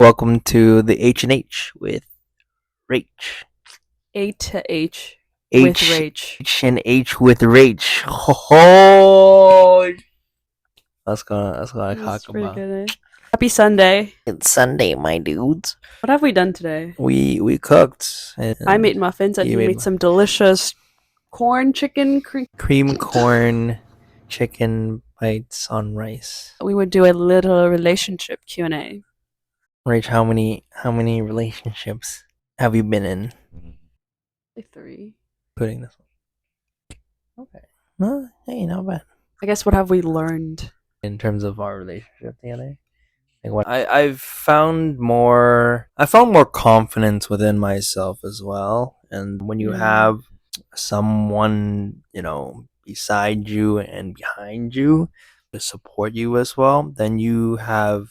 Welcome to the H and H with Rach. A to H with H Rach. H and H with Rach. Ho ho! That's gonna That's talk pretty about. good, eh? Happy Sunday. It's Sunday, my dudes. What have we done today? We cooked I and made muffins and you he made made some delicious corn chicken cream. cream corn chicken bites on rice. We would do a little relationship Q&A. Rach, how many relationships have you been in? Like 3. Including this one. Okay. No, hey, not bad. I guess what have we learned? In terms of our relationship together. Like what I found more confidence within myself as well. And when you have someone, beside you and behind you to support you as well, then you have,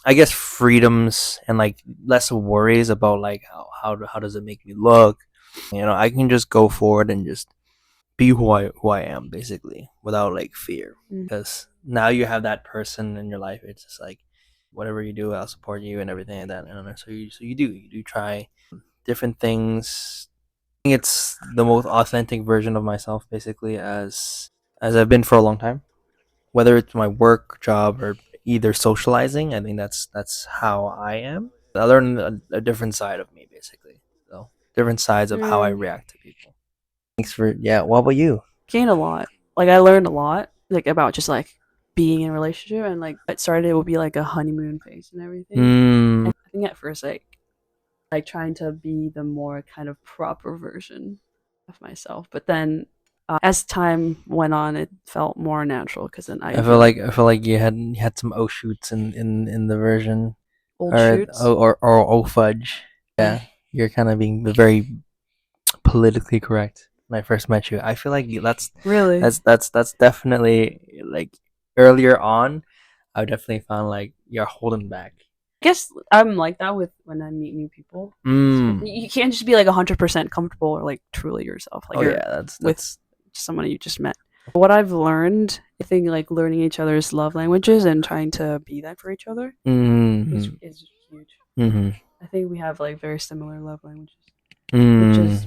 I guess, freedoms and like less worries about like how does it make me look. I can just go forward and just be who I am basically without like fear, Mm. because now you have that person in your life. It's just like whatever you do, I'll support you and everything like that. And so you do try different things. I think it's the most authentic version of myself basically as I've been for a long time, whether it's my work job or either socializing. I think that's how I am. I learned a different side of me basically, so different sides of how I Mm. react to people. Thanks for, yeah, what about you? Gained a lot. Like I learned a lot like about just like being in a relationship, and like it started, it would be like a honeymoon phase and everything. Mm, And I think at first like trying to be the more kind of proper version of myself. But then as time went on, it felt more natural because then I I feel really like I feel like you had some O shoots in the version, old or shoots. O fudge. Mm. Yeah, you're kind of being very politically correct when I first met you. I feel like that's Really? that's that's that's definitely like earlier on. I definitely found like you're holding back. I guess I'm like that with when I meet new people. Mm. You can't just be like 100% comfortable or like truly yourself. Like Oh you're yeah, that's with that's. someone you just met. What I've learned, I think, like learning each other's love languages and trying to be that for each other Mm-hmm. is huge. Mm-hmm. I think we have like very similar love languages, which Mm. is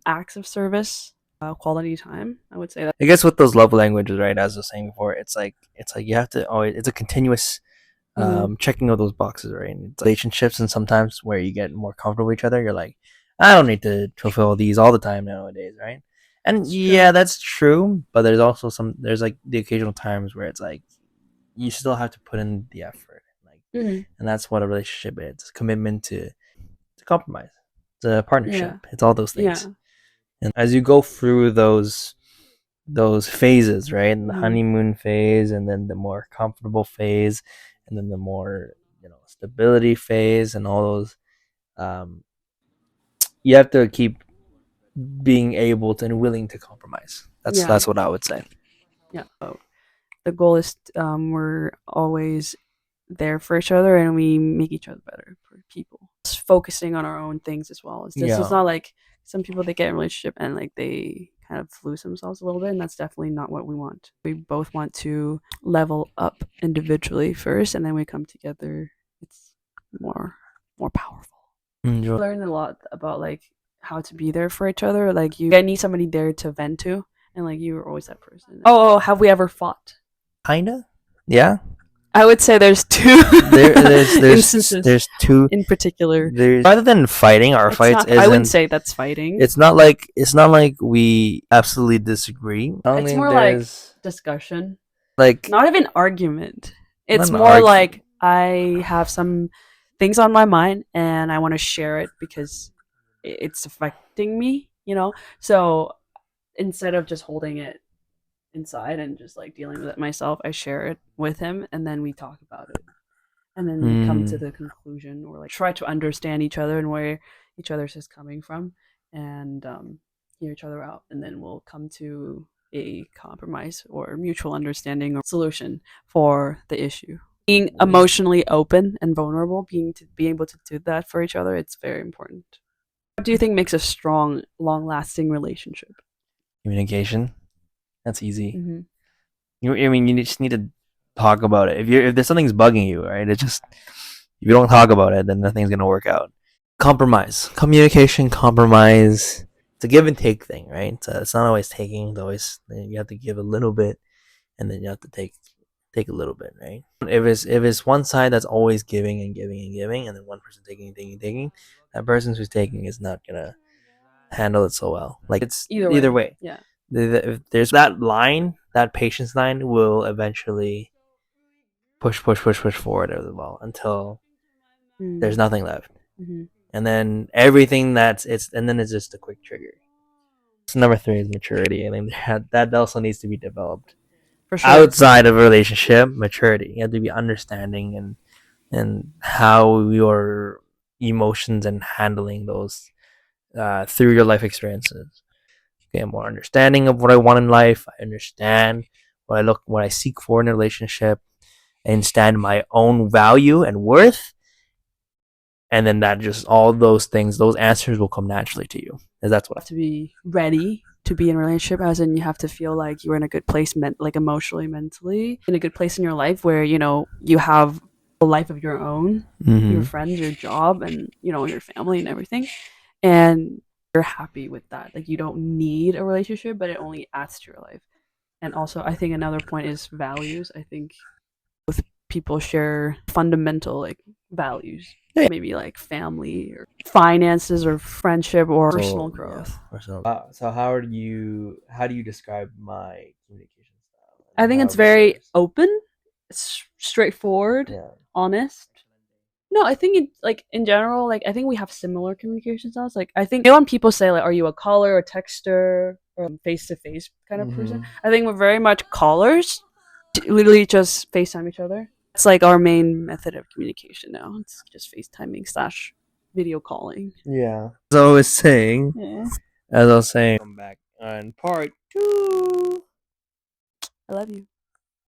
acts of service, quality time. I would say that. I guess with those love languages, right? As I was saying before, it's like you have to always. It's a continuous Mm-hmm. checking of those boxes, right? And it's relationships, and sometimes where you get more comfortable with each other, you're like, I don't need to fulfill these all the time nowadays, right? And It's true. yeah, that's true, but there's like the occasional times where it's like you still have to put in the effort, like, Mm-hmm. and that's what a relationship is: it's a commitment to compromise, it's a partnership, Yeah. it's all those things. Yeah. And as you go through those phases, right? And the Mm-hmm. honeymoon phase, and then the more comfortable phase, and then the more stability phase, and all those. Um, you have to keep being able to and willing to compromise. That's Yeah. that's what I would say. Yeah. The goal is we're always there for each other and we make each other better for people. Just focusing on our own things as well. This is Yeah. not like some people that get in a relationship and like they kind of lose themselves a little bit, and that's definitely not what we want. We both want to level up individually first, and then we come together. It's more powerful. Enjoy. Learn a lot about like how to be there for each other. Like you need somebody there to vent to, and like you were always that person. Oh, have we ever fought? Kinda. Yeah. I would say there's two There, there's there's instances there's two. in particular. There's rather than fighting, our It's fights not. I wouldn't isn't. say that's fighting. It's not like we absolutely disagree. I don't It's think more like there's discussion, like not even argument. not It's an more arg. like I have some things on my mind and I want to share it because it's affecting me. So instead of just holding it inside and just like dealing with it myself, I share it with him and then we talk about it. And then we come to Mm, the conclusion or like try to understand each other and where each other's is coming from, and hear each other out, and then we'll come to a compromise or mutual understanding or solution for the issue. Being emotionally open and vulnerable, be able to do that for each other, it's very important. What do you think makes a strong, long-lasting relationship? communication. That's easy. Mm-hmm. I mean, you just need to talk about it. If there's something's bugging you, right? It just If you don't talk about it, then nothing's gonna work out. Compromise, communication, compromise. It's a give and take thing, right? So it's not always taking. It's always you have to give a little bit, and then you have to take a little bit, right? If it's one side that's always giving and giving and giving, and then one person taking and taking and taking, that person who's taking is not gonna handle it so well. Like it's either way. Yeah. If there's that line, that patience line will eventually push forward as well until there's nothing left, Mm-hmm. and then everything and then it's just a quick trigger. So number three is maturity. I think that also needs to be developed For sure. outside of a relationship. Maturity. You have to be understanding and how your emotions and handling those through your life experiences. Okay, I'm more understanding of what I want in life. I understand what I seek for in a relationship. I understand my own value and worth, and then that just all those things, those answers will come naturally to you. Because that's what have to be ready to be in a relationship, as in you have to feel like you're in a good place, like emotionally, mentally, in a good place in your life where you have a life of your own, your friends, your job, and your family and everything, and you're happy with that. Like you don't need a relationship, but it only adds to your life. And also, I think another point is values. I think both people share fundamental like values, Yeah. maybe like family or finances or friendship or personal growth. Yeah, personal. So how do you describe my communication style? I think it's very open, straightforward, Yeah. honest. No, I think it like in general, like I think we have similar communication styles. Like I think when people say like, "Are you a caller or texter or face to face kind of person?" I think we're very much callers. Literally just FaceTime each other. It's like our main method of communication now. It's just FaceTiming slash video calling. Yeah. As I was saying, Yeah, come back on part two. I love you.